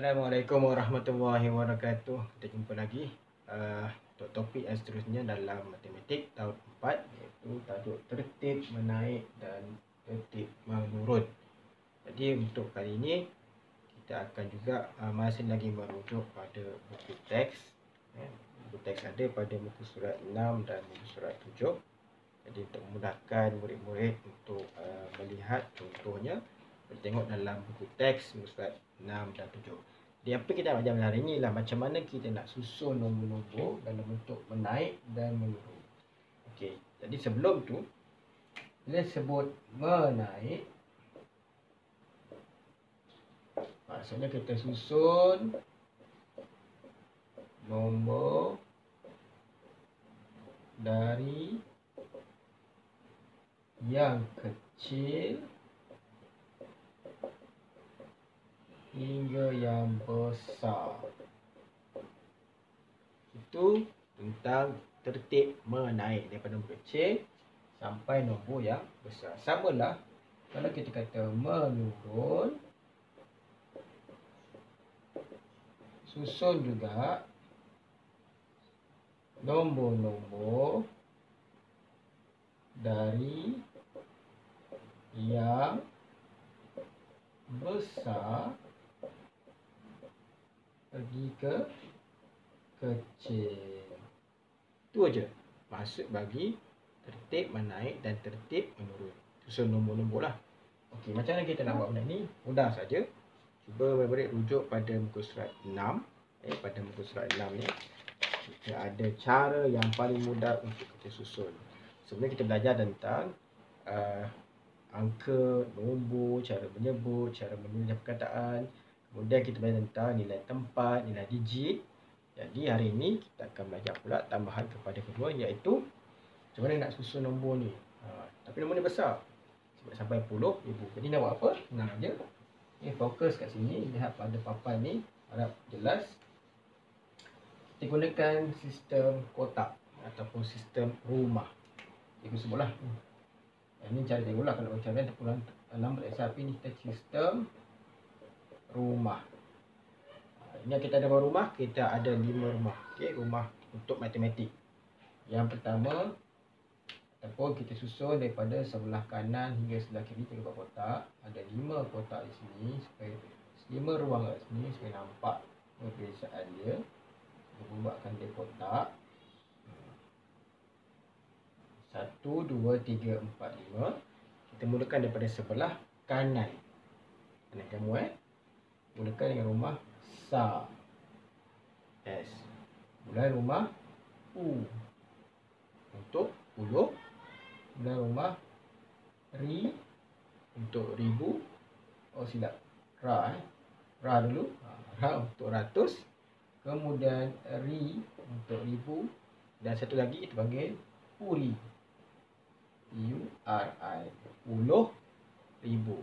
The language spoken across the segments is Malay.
Assalamualaikum warahmatullahi wabarakatuh. Kita jumpa lagi untuk topik yang seterusnya dalam matematik tahun 4, iaitu tajuk tertib menaik dan tertib menurun. Jadi untuk kali ini kita akan juga masih lagi merujuk pada buku teks. Buku teks ada pada muka surat 6 dan muka surat 7. Jadi untuk memudahkan murid-murid untuk melihat contohnya, tengok dalam buku teks muka surat 6 dan 7. Jadi apa kita nak belajar hari ni lah macam mana kita nak susun nombor-nombor dalam bentuk menaik dan menurun. Okey, jadi sebelum tu bila sebut menaik, maksudnya kita susun nombor dari yang kecil hingga yang besar. Itu tentang tertib menaik daripada nombor kecil sampai nombor yang besar. Samalah kalau kita kata menurun, susun juga nombor-nombor dari yang besar pergi ke kecil. Itu aja maksud bagi tertib menaik dan tertib menurun. Susun nombor-nombor lah. Okey, macam mana kita nak buat benda ni? Mudah saja. Cuba murid-murid rujuk pada muka surat 6. Pada muka surat 6 ni kita ada cara yang paling mudah untuk kita susun. Sebenarnya kita belajar tentang angka, nombor, cara menyebut, cara menulis perkataan. Kemudian kita belajar tentang nilai tempat, nilai digit. Jadi hari ini kita akan belajar pula tambahan kepada kedua, iaitu macam mana nak susun nombor ni. Tapi nombor ni besar, sampai 10,000. Jadi nak buat apa? Senang aja. Fokus kat sini, lihat pada papan ni, harap jelas. Kita gunakan sistem kotak ataupun sistem rumah. Ikut sebutlah. Ini cara tengoklah kalau macam mana terpulang dalam bereksam ni, kita sistem rumah. Ini kita ada berapa rumah? Kita ada 5 rumah. Okey, rumah untuk matematik. Yang pertama, ataupun kita susun daripada sebelah kanan hingga sebelah kiri, kita buat kotak. Ada 5 kotak di sini, supaya 5 ruang kat sini supaya nampak perbezaan dia. Kita buatkan dia kotak. 1, 2, 3, 4, 5. Kita mulakan daripada sebelah kanan. Kanan kamu mulakan dengan rumah Sa, S. Mulai rumah U untuk 10. Mulai rumah Ri untuk 1000. Oh silap, Ra Ra dulu. Ra untuk 100. Kemudian Ri untuk 1000. Dan satu lagi kita panggil Uri, U-R-I, 10,000.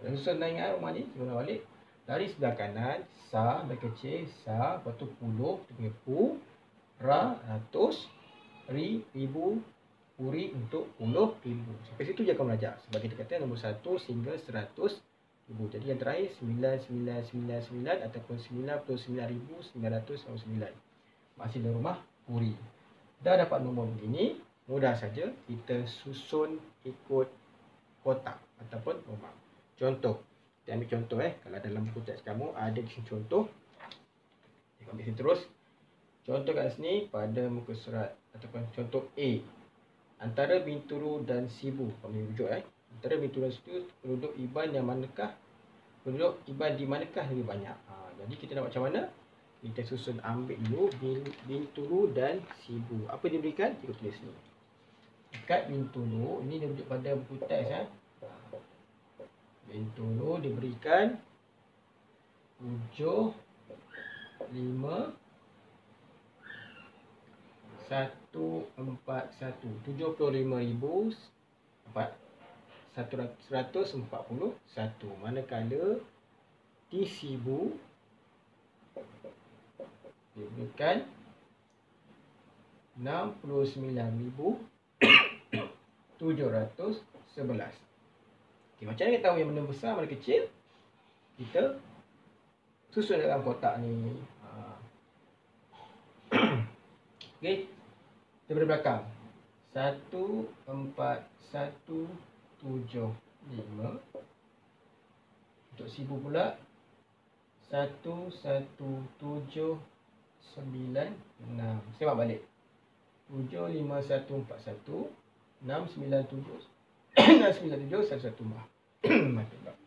Susun dah ingat rumah ni, kita balik. Dari sebelah kanan, Sa, dari kecil, Sa, lepas tu 10, kita panggil Pu, Ra, 100, Ri, 1000, Uri untuk 10,000. Sampai situ je akan belajar. Sebab kita kata nombor 1 sehingga 100,000. Jadi yang terakhir 9999 ataupun 99,999. Masih dalam rumah Uri. Dah dapat nombor begini, mudah saja kita susun ikut kotak ataupun rumah. Contoh, kita ambil contoh kalau dalam buku teks kamu ada di sini contoh. Kita ambil sini terus. Contoh kat sini pada muka surat ataupun contoh A. Antara Bintulu dan Sibu, kami rujuk antara Bintulu dan Sibu, penduduk Iban yang manakah? Penduduk Iban di manakah lebih banyak? Jadi kita nak macam mana? Kita susun, ambil dulu Bintulu dan Sibu. Apa dia berikan? Kita tulis ni. Dekat Bintulu, ini dia rujuk pada buku teks Bintulu diberikan 75 141, 75,141. Manakala di Sibu diberikan 69,711. Okey, macam mana kita tahu yang mana besar, mana kecil? Kita Susun dalam kotak ni. Okey, daripada belakang. 1, 4, 1, 7, 5. Untuk 1000 pula 1, 1, 7, 9, 6. Semak balik. 7, 5, 1, 4, 1, 6, 9, 7, 6, 9, 7, 1, 1, mati pula.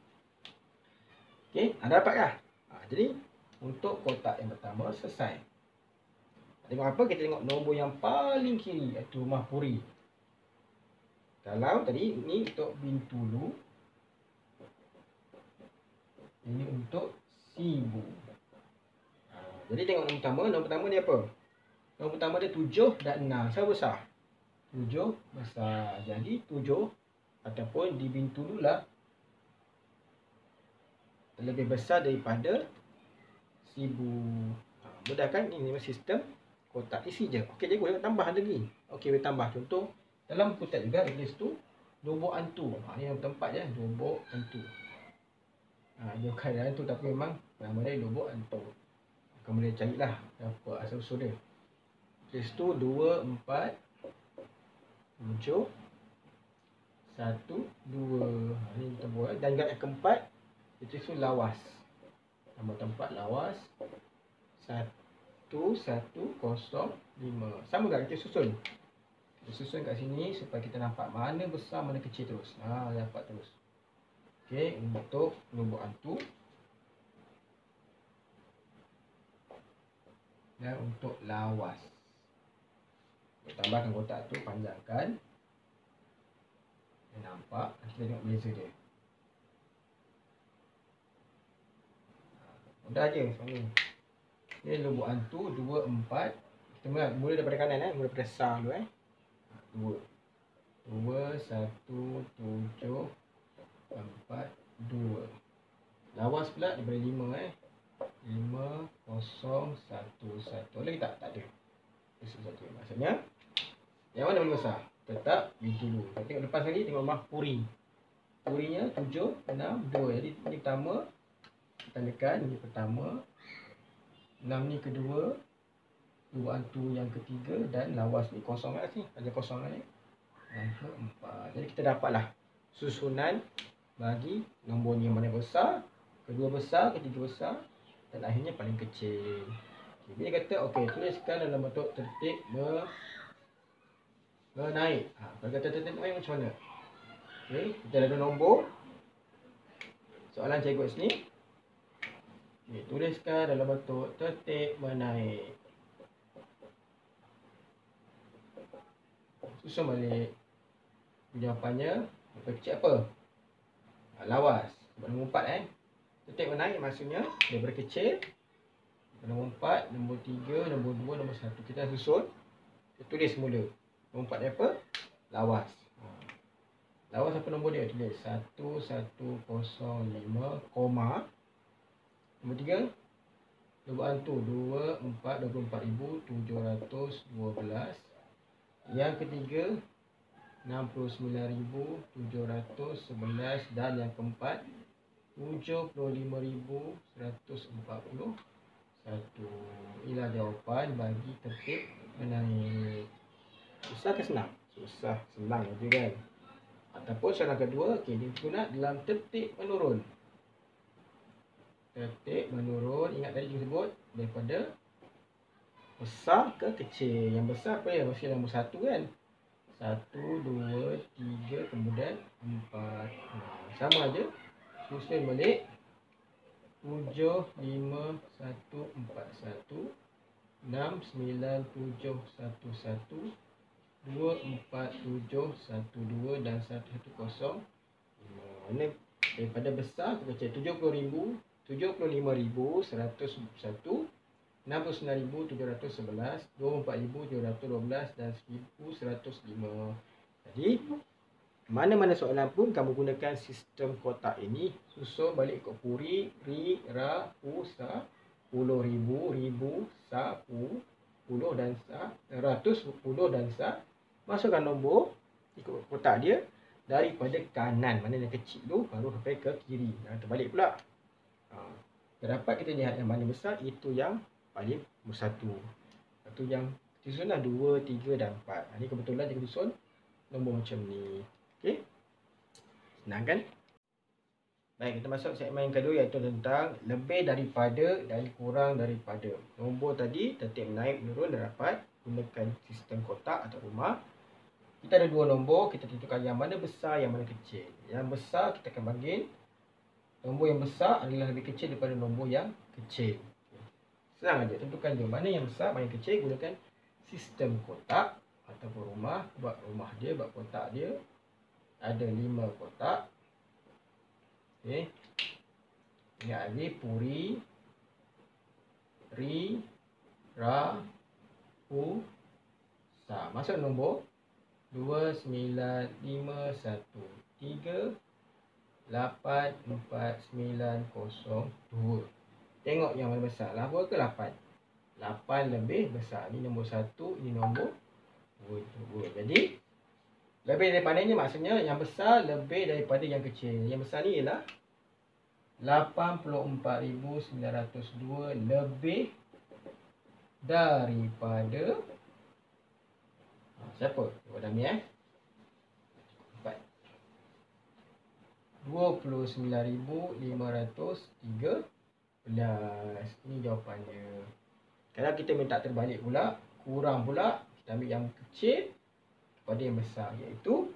Okey, anda dapat kah? Jadi, untuk kotak yang pertama selesai. Tengok apa? Kita tengok nombor yang paling kiri, iaitu rumah puri. Kalau tadi, ni untuk Bintulu. Ini untuk 1000. Jadi tengok nombor pertama ni apa? Nombor pertama dia 7 dan 6. Siapa besar? 7 besar. Jadi 7 ataupun di Bintulu lah lebih besar daripada 1000. Mudah kan? Ini sistem kotak isi je. Okey, jadi boleh tambah lagi. Okey, boleh tambah. Contoh, dalam kotak juga ada situ nombor hantu. Ini nombor tempat je, nombor hantu. Dia bukan hantu tapi memang nama dia nombor hantu. Kamu boleh carilah apa asal usul dia. Kes tu 2, 4, 7, 1, 2. Ini kita buat. Dan yang keempat, itu tu lawas. Nama tempat lawas 1, 1, 0, 5. Sama tak kita susun? Kita susun kat sini supaya kita nampak mana besar mana kecil terus. Dapat terus. Okey, untuk nombor hantu. Dan untuk lawas. Tambahkan kotak tu, panjangkan. Nampak? Kita tengok beza dia. Mudah je macam ni. Ni nombor hantu 2, 4. Kita mula daripada kanan mula daripada sah dulu 2. 2, 1, 7, 4, 2. Lawas pula daripada 5 5, 0, 1, 1. Lagi tak? Tak ada. Satu. Maksudnya yang mana paling besar? Tetap Bintulu. Kita tengok lepas lagi, tengok rumah puri. Purinya 7, 6, 2. Jadi ini pertama. Kita tekan ini pertama. 6 ni kedua. Nombor hantu yang ketiga. Dan lawas ni kosong kat sini. Ada kosong ni. Yang keempat. Jadi kita dapatlah susunan bagi nombor ni yang mana besar, kedua besar, ketiga besar dan akhirnya paling kecil. Okay, dia kata okey, tuliskan dalam bentuk tertib menaik. Kalau kata tertib menaik macam mana? Okey, kita ada nombor. Soalan cikgu sini. Okay, tuliskan dalam bentuk tertib menaik. Susun balik. Jawapannya lebih kecil apa? Lawas. Nombor 4 Tertib menaik maksudnya daripada kecil. Nombor 4, nombor 3, nombor 2, nombor 1. Kita susun. Kita tulis semula. Nombor 4 ni apa? Lawas. Lawas apa nombor dia? Tulis 1105, koma. Nombor 3. Nombor hantu 24,712. Yang ketiga 69,711 dan yang keempat 75,141. Inilah jawapan bagi tertib menaik. Susah ke senang? Susah, senang je kan. Ataupun soalan kedua, okey, digunakan dalam tertib menurun. Tertib menurun, ingat tadi kita sebut daripada besar ke kecil. Yang besar apa ya? Mesti nombor 1 kan. 1, 2, 3, kemudian 4. Sama aja. Susun balik. 7, 5, 1, 4, 1. 6, 9, 7, 1, 1. 2, 4, 7, 1, 2 dan 1, 1, 0. Ini daripada besar ke kecil. 70,000, 75,101. 69,711, 24,712 dan 1,105. Jadi mana-mana soalan pun kamu gunakan sistem kotak ini. Susun balik ikut puri, ri, ra, pu, sa, puluh ribu, ribu, sa, pu, puluh dan sa, ratus, puluh dan sa. Masukkan nombor ikut kotak dia daripada kanan, mana yang kecil tu baru sampai ke kiri. Terbalik pula. dapat kita lihat yang mana besar, itu yang paling nombor 1. Lepas tu yang susunlah 2, 3 dan 4. Ini kebetulan dia susun nombor macam ni. Okey. Senang kan? Baik, kita masuk segmen yang kedua iaitu tentang lebih daripada dan kurang daripada. Nombor tadi tertib naik menurun dan dapat gunakan sistem kotak atau rumah. Kita ada dua nombor, kita tentukan yang mana besar, yang mana kecil. Yang besar kita akan panggil nombor yang besar adalah lebih kecil daripada nombor yang kecil. Senang aja, tentukan je mana yang besar, mana yang kecil. Gunakan sistem kotak ataupun rumah. Buat rumah dia, buat kotak dia. Ada 5 kotak. Okey. Ingat lagi Puri, Ri, Ra, Hu, Sa. Masuk nombor 2951 3 8 4 9 0 2. Tengok yang mana besar, 8 ke 8? 8 lebih besar. Ini nombor 1, ini nombor 2. Jadi lebih daripada ini maksudnya yang besar lebih daripada yang kecil. Yang besar ni ialah 84,902 lebih daripada siapa? Buat Dami 4. 29,513. Ini jawapannya. Kalau kita minta terbalik pula, kurang pula, kita ambil yang kecil pada yang besar, iaitu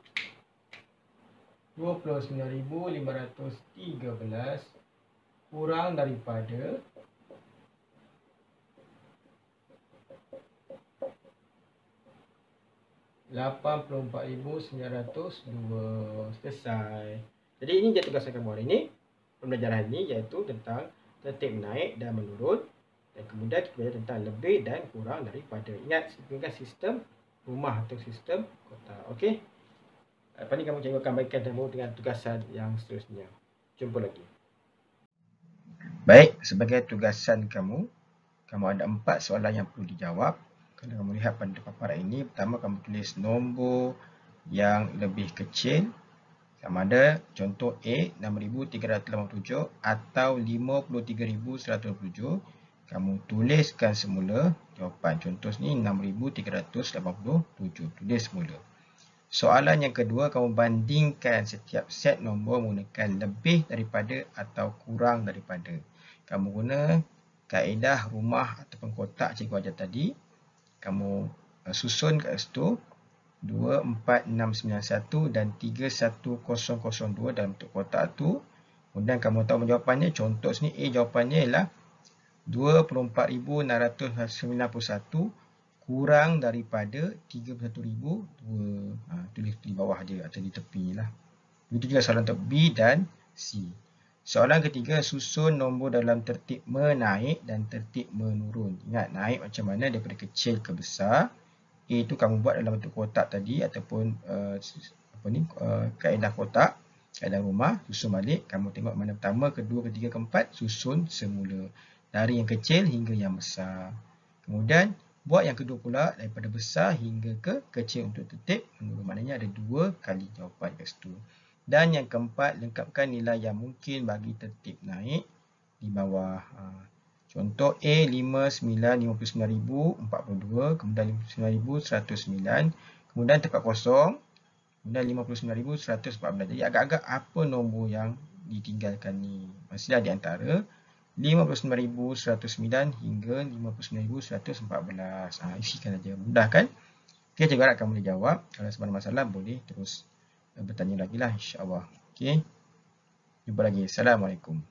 29,513 kurang daripada 84,902. Selesai. Jadi ini je tugasan kamu hari ini. Pembelajaran ini iaitu tentang tertib naik dan menurun. Dan kemudian kita belajar tentang lebih dan kurang daripada. Ingat, gunakan sistem rumah atau sistem kotak. Okey. Lepas ni kamu cikgu akan baikkan kamu dengan tugasan yang seterusnya. Jumpa lagi. Baik, sebagai tugasan kamu ada 4 soalan yang perlu dijawab. Kalau kamu lihat pada paparan ini, pertama kamu tulis nombor yang lebih kecil. Sama ada contoh A 6,387 atau 53,127. Kamu tuliskan semula jawapan. Contoh ni 6,387. Tulis semula. Soalan yang kedua, kamu bandingkan setiap set nombor menggunakan lebih daripada atau kurang daripada. Kamu guna kaedah rumah ataupun kotak cikgu ajar tadi. Kamu susun kat situ 2, 4, 6, 9, 1 dan 3, 1, 0, 0, 2 dalam bentuk kotak tu. Kemudian kamu tahu jawapannya. Contoh sini A jawapannya ialah 24,691 kurang daripada 31,002. Tulis di bawah dia atau di tepi lah. Begitu juga soalan untuk B dan C. Soalan ketiga, susun nombor dalam tertib menaik dan tertib menurun. Ingat, naik macam mana daripada kecil ke besar. A tu kamu buat dalam bentuk kotak tadi ataupun kaedah kotak, kaedah rumah, susun balik. Kamu tengok mana pertama, kedua, ketiga, keempat, susun semula. Dari yang kecil hingga yang besar. Kemudian, buat yang kedua pula daripada besar hingga ke kecil untuk tertib menurun. Maknanya ada 2 kali jawapan kat situ. Dan yang keempat, lengkapkan nilai yang mungkin bagi tertib naik di bawah. Contoh A 59,59,042, kemudian 59,109, kemudian tempat kosong, kemudian 59,114. Jadi agak-agak apa nombor yang ditinggalkan ni? Mestilah di antara 59,109 hingga 59,114. Isikan saja. Mudah kan? Okey, cikgu harap kamu boleh jawab. Kalau ada masalah boleh terus bertanya lagi lah, insya-Allah. Okey. Jumpa lagi. Assalamualaikum.